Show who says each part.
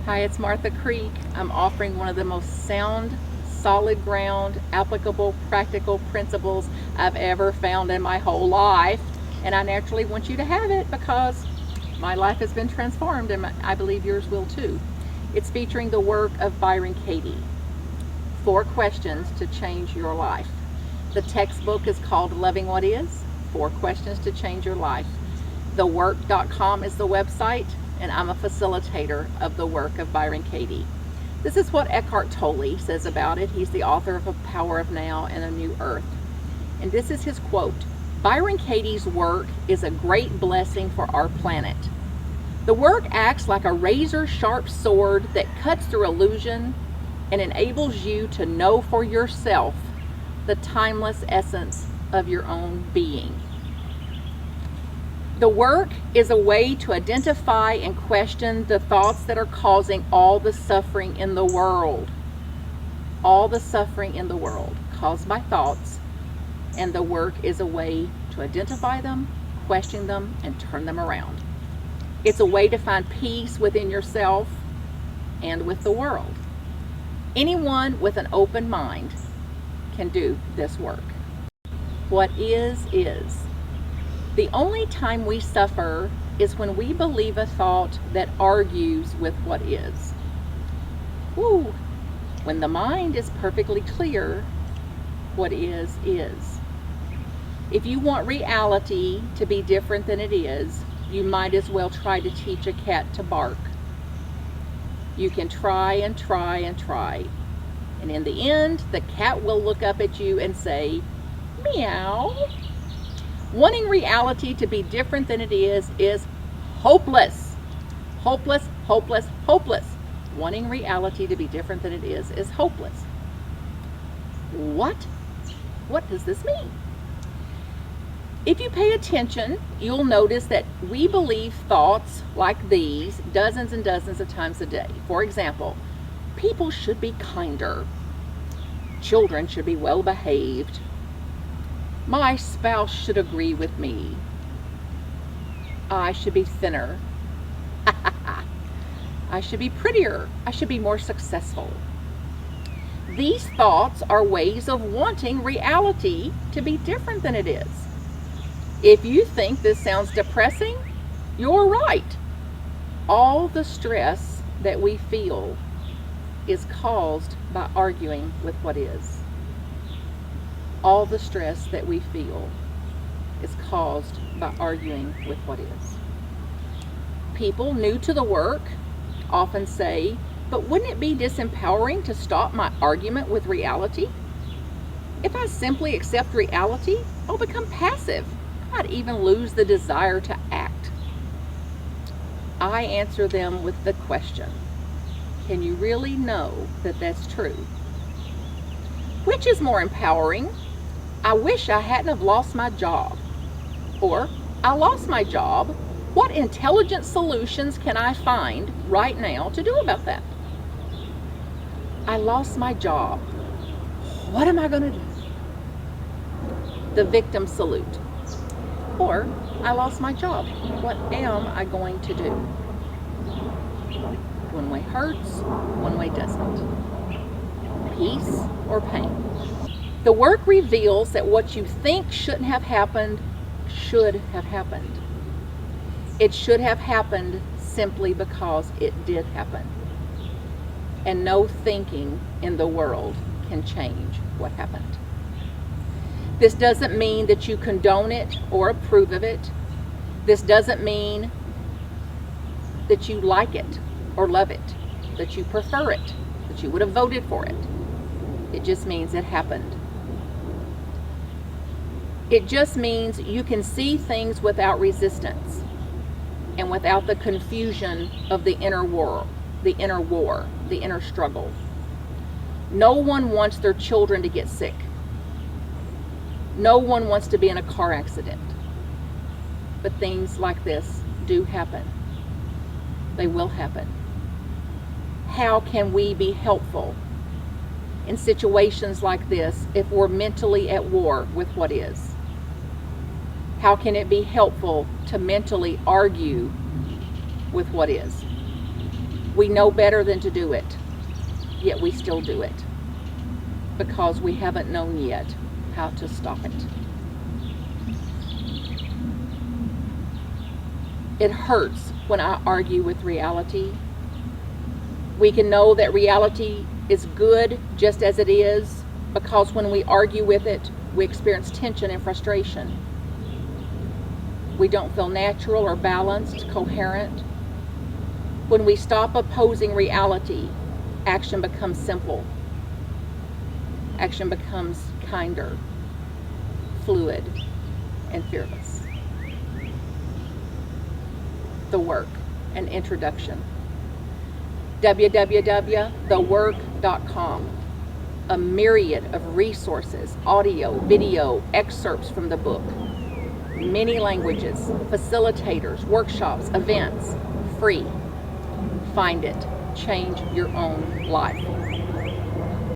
Speaker 1: Hi, it's Martha Creek. I'm offering one of the most sound, solid ground, applicable, practical principles I've ever found in my whole life. And I naturally want you to have it because my life has been transformed and I believe yours will too. It's featuring the work of Byron Katie. 4 questions to change your life. The textbook is called Loving What Is, 4 questions to change your life. Thework.com is the website, and I'm a facilitator of the work of Byron Katie. This is what Eckhart Tolle says about it. He's the author of A Power of Now and A New Earth. And this is his quote: Byron Katie's work is a great blessing for our planet. The work acts like a razor-sharp sword that cuts through illusion and enables you to know for yourself the timeless essence of your own being. The work is a way to identify and question the thoughts that are causing all the suffering in the world. All the suffering in the world caused by thoughts, and the work is a way to identify them, question them, and turn them around. It's a way to find peace within yourself and with the world. Anyone with an open mind can do this work. What is. The only time we suffer is when we believe a thought that argues with what is. Woo! When the mind is perfectly clear, what is. If you want reality to be different than it is, you might as well try to teach a cat to bark. You can try and try and try. And in the end, the cat will look up at you and say, meow. Wanting reality to be different than it is hopeless. Hopeless, hopeless, hopeless. Wanting reality to be different than it is hopeless. What? What does this mean? If you pay attention, you'll notice that we believe thoughts like these dozens and dozens of times a day. For example, people should be kinder. Children should be well behaved. My spouse should agree with me. I should be thinner. I should be prettier. I should be more successful. These thoughts are ways of wanting reality to be different than it is. If you think this sounds depressing, you're right. All the stress that we feel is caused by arguing with what is. All the stress that we feel is caused by arguing with what is. People new to the work often say, but wouldn't it be disempowering to stop my argument with reality? If I simply accept reality, I'll become passive. I'd even lose the desire to act. I answer them with the question, can you really know that that's true? Which is more empowering? I wish I hadn't have lost my job. Or, I lost my job. What intelligent solutions can I find right now to do about that? I lost my job. What am I going to do? The victim salute. Or, I lost my job. What am I going to do? One way hurts, one way doesn't. Peace or pain? The work reveals that what you think shouldn't have happened should have happened. It should have happened simply because it did happen. And no thinking in the world can change what happened. This doesn't mean that you condone it or approve of it. This doesn't mean that you like it or love it, that you prefer it, that you would have voted for it. It just means it happened. It just means you can see things without resistance and without the confusion of the inner war, the inner struggle. No one wants their children to get sick. No one wants to be in a car accident. But things like this do happen. They will happen. How can we be helpful in situations like this if we're mentally at war with what is? How can it be helpful to mentally argue with what is? We know better than to do it, yet we still do it because we haven't known yet how to stop it. It hurts when I argue with reality. We can know that reality is good just as it is because when we argue with it, we experience tension and frustration. We don't feel natural or balanced, coherent. When we stop opposing reality, action becomes simple. Action becomes kinder, fluid, and fearless. The work, an introduction. www.thework.com. A myriad of resources, audio, video, excerpts from the book, many languages, facilitators, workshops, events, free. Find it. Change your own life.